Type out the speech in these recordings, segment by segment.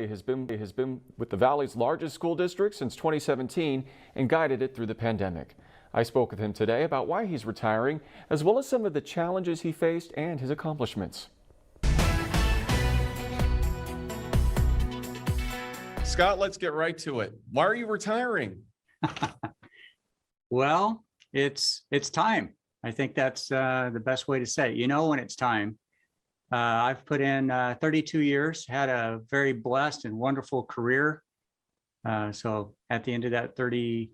has been with the Valley's largest school district since 2017 and guided it through the pandemic. I spoke with him today about why he's retiring, as well as some of the challenges he faced and his accomplishments. Scott, let's get right to it. Why are you retiring? Well, it's time. I think that's the best way to say it. You know when it's time. I've put in 32 years, had a very blessed and wonderful career. So at the end of that 32nd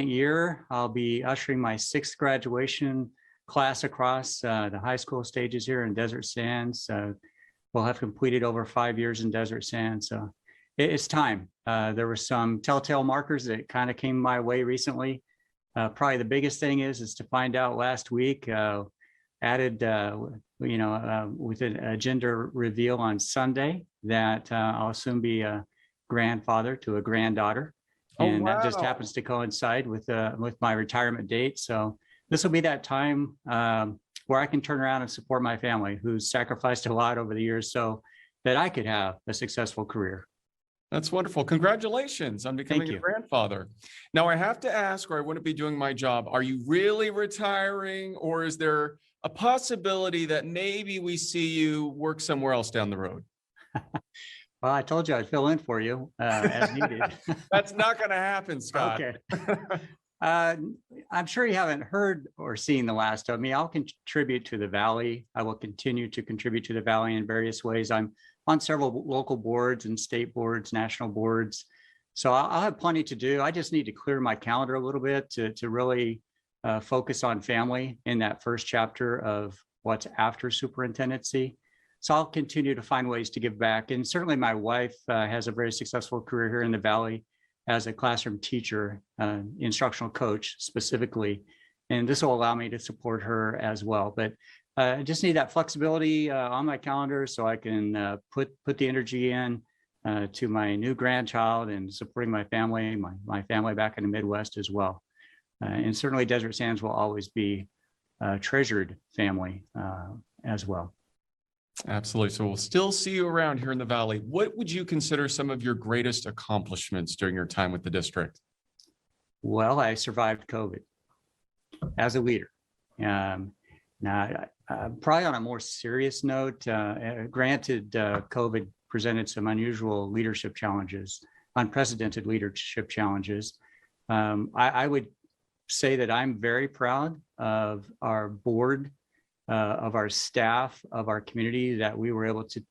year, I'll be ushering my 6th graduation class across the high school stages here in Desert Sands. We'll have completed over 5 years in Desert Sands. So it's time. There were some telltale markers that kind of came my way recently. Probably the biggest thing is to find out last week, added, with a gender reveal on Sunday that I'll soon be a grandfather to a granddaughter. And that just happens to coincide with my retirement date. So this will be that time where I can turn around and support my family, who's sacrificed a lot over the years so that I could have a successful career. That's wonderful. Congratulations on becoming a grandfather. Now, I have to ask, or I wouldn't be doing my job, are you really retiring, or is there a possibility that maybe we see you work somewhere else down the road? Well, I told you I'd fill in for you as needed. That's not going to happen, Scott. Okay. I'm sure you haven't heard or seen the last of me. I'll contribute to the Valley. I will continue to contribute to the Valley in various ways. I'm on several local boards and state boards, national boards. So I'll have plenty to do. I just need to clear my calendar a little bit to really focus on family in that first chapter of what's after superintendency. So I'll continue to find ways to give back. And certainly my wife has a very successful career here in the Valley as a classroom teacher, instructional coach specifically. And this will allow me to support her as well. But I just need that flexibility on my calendar so I can put the energy in to my new grandchild and supporting my family, my family back in the Midwest as well. And certainly Desert Sands will always be a treasured family as well. Absolutely. So we'll still see you around here in the Valley. What would you consider some of your greatest accomplishments during your time with the district? Well, I survived COVID as a leader. Now, probably on a more serious note, granted, COVID presented some unusual leadership challenges, unprecedented leadership challenges. I would say that I'm very proud of our board, of our staff, of our community, that we were able to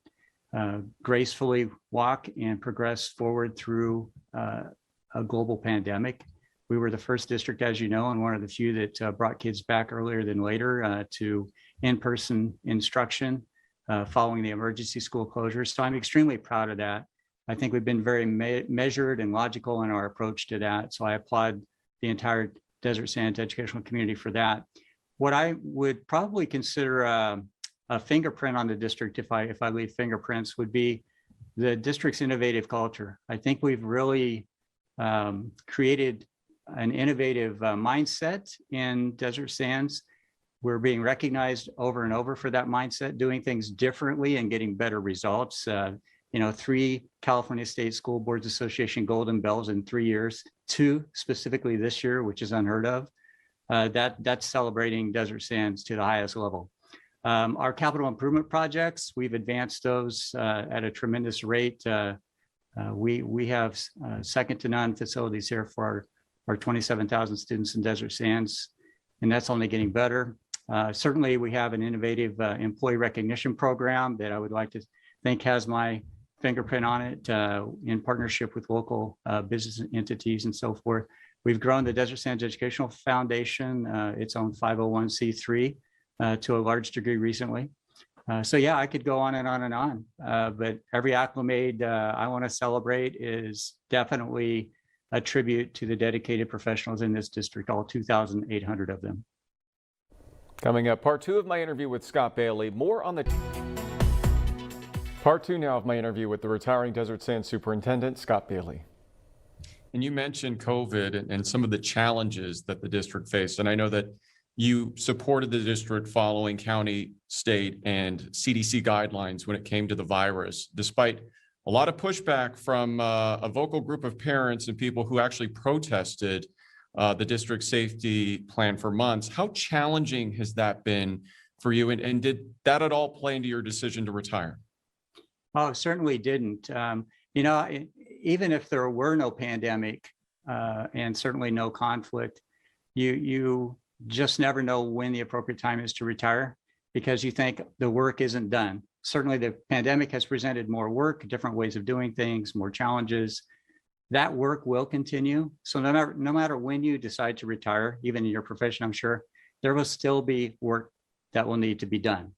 gracefully walk and progress forward through a global pandemic. We were the first district, as you know, and one of the few that brought kids back earlier than later to in-person instruction following the emergency school closures. So I'm extremely proud of that. I think we've been very measured and logical in our approach to that. So I applaud the entire Desert Sands educational community for that. What I would probably consider a fingerprint on the district, if I leave fingerprints, would be the district's innovative culture. I think we've really created an innovative mindset in Desert Sands. We're being recognized over and over for that mindset, doing things differently and getting better results. 3 California State School Boards Association Golden Bells in 3 years, 2 specifically this year, which is unheard of. That's celebrating Desert Sands to the highest level. Our capital improvement projects, we've advanced those at a tremendous rate. We have second to none facilities here for our 27,000 students in Desert Sands, and that's only getting better. Certainly, we have an innovative employee recognition program that I would like to think has my fingerprint on it in partnership with local business entities and so forth. We've grown the Desert Sands Educational Foundation, its own 501c3 to a large degree recently. So yeah, I could go on and on and on, but every acclimate I want to celebrate is definitely a tribute to the dedicated professionals in this district, all 2,800 of them. Coming up, part 2 of my interview with Scott Bailey. More on the part 2 now of my interview with the retiring Desert Sands Superintendent, Scott Bailey. And you mentioned COVID and some of the challenges that the district faced. And I know that you supported the district following county, state, and CDC guidelines when it came to the virus, despite a lot of pushback from a vocal group of parents and people who actually protested the district safety plan for months. How challenging has that been for you? And did that at all play into your decision to retire? Oh, it certainly didn't. Even if there were no pandemic and certainly no conflict, you just never know when the appropriate time is to retire because you think the work isn't done. Certainly the pandemic has presented more work, different ways of doing things, more challenges. That work will continue. So no matter when you decide to retire, even in your profession, I'm sure, there will still be work that will need to be done.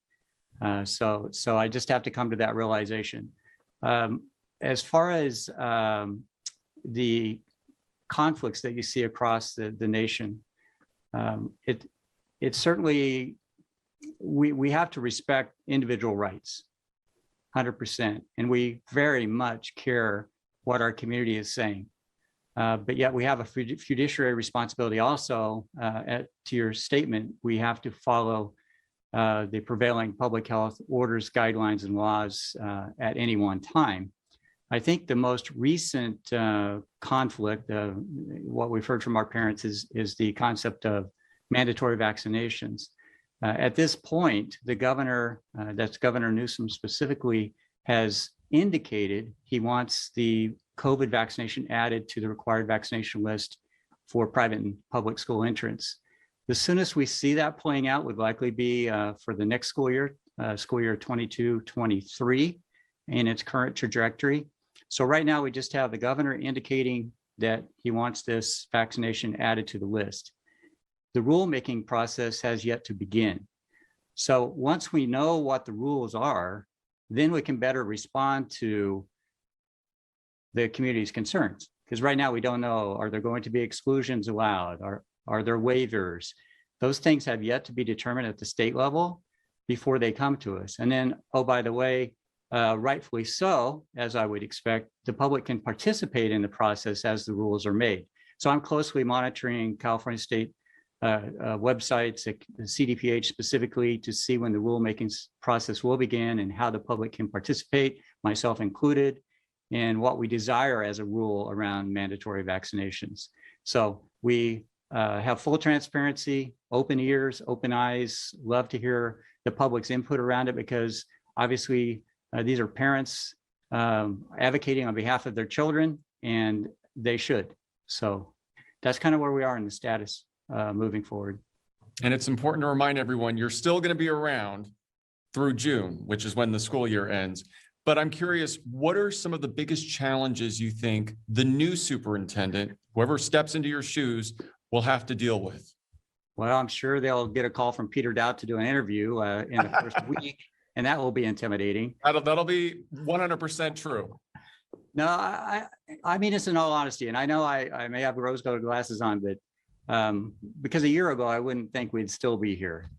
So I just have to come to that realization. As far as the conflicts that you see across the nation, it certainly, we have to respect individual rights, 100%. And we very much care what our community is saying. But yet we have a fiduciary responsibility also, to your statement, we have to follow the prevailing public health orders, guidelines, and laws at any one time. I think the most recent conflict, what we've heard from our parents is the concept of mandatory vaccinations. At this point, the governor, that's Governor Newsom specifically, has indicated he wants the COVID vaccination added to the required vaccination list for private and public school entrants. The soonest we see that playing out would likely be for the next school year 22-23 in its current trajectory. So right now we just have the governor indicating that he wants this vaccination added to the list. The rulemaking process has yet to begin. So once we know what the rules are, then we can better respond to the community's concerns. Because right now we don't know, are there going to be exclusions allowed? Are there waivers? Those things have yet to be determined at the state level before they come to us. And then, oh, by the way, rightfully so, as I would expect, the public can participate in the process as the rules are made. So I'm closely monitoring California state websites, the CDPH specifically, to see when the rulemaking process will begin and how the public can participate, myself included, and what we desire as a rule around mandatory vaccinations. So we have full transparency, open ears, open eyes, love to hear the public's input around it because obviously these are parents advocating on behalf of their children and they should. So that's kind of where we are in the status moving forward. And it's important to remind everyone, you're still going to be around through June, which is when the school year ends. But I'm curious, what are some of the biggest challenges you think the new superintendent, whoever steps into your shoes, will have to deal with? Well, I'm sure they'll get a call from Peter Dowd to do an interview in the first week, and that will be intimidating. That'll be 100% true. No, I mean this in all honesty, and I know I may have rose-colored glasses on, but because a year ago, I wouldn't think we'd still be here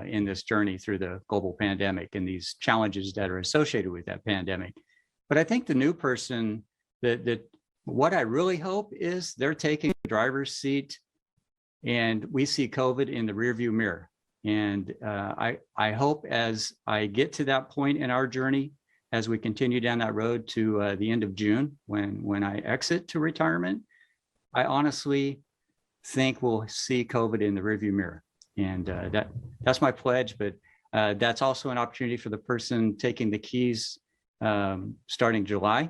in this journey through the global pandemic and these challenges that are associated with that pandemic. But I think the new person, that what I really hope is they're taking the driver's seat and we see COVID in the rearview mirror. And I hope as I get to that point in our journey, as we continue down that road to the end of June, when I exit to retirement, I honestly think we'll see COVID in the rearview mirror. And that's my pledge, but that's also an opportunity for the person taking the keys starting July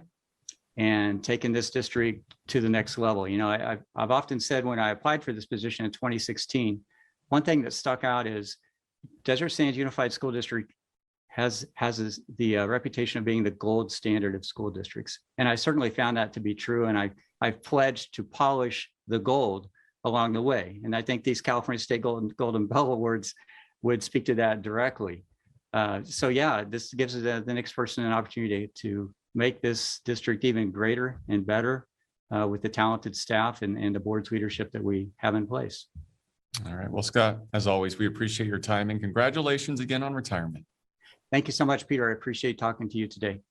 and taking this district to the next level. You know, I've often said when I applied for this position in 2016, one thing that stuck out is Desert Sands Unified School District has the reputation of being the gold standard of school districts. And I certainly found that to be true. And I've pledged to polish the gold along the way. And I think these California State Golden Bell Awards would speak to that directly. So yeah, this gives the next person an opportunity to make this district even greater and better with the talented staff and the board's leadership that we have in place. All right. Well, Scott, as always, we appreciate your time and congratulations again on retirement. Thank you so much, Peter. I appreciate talking to you today.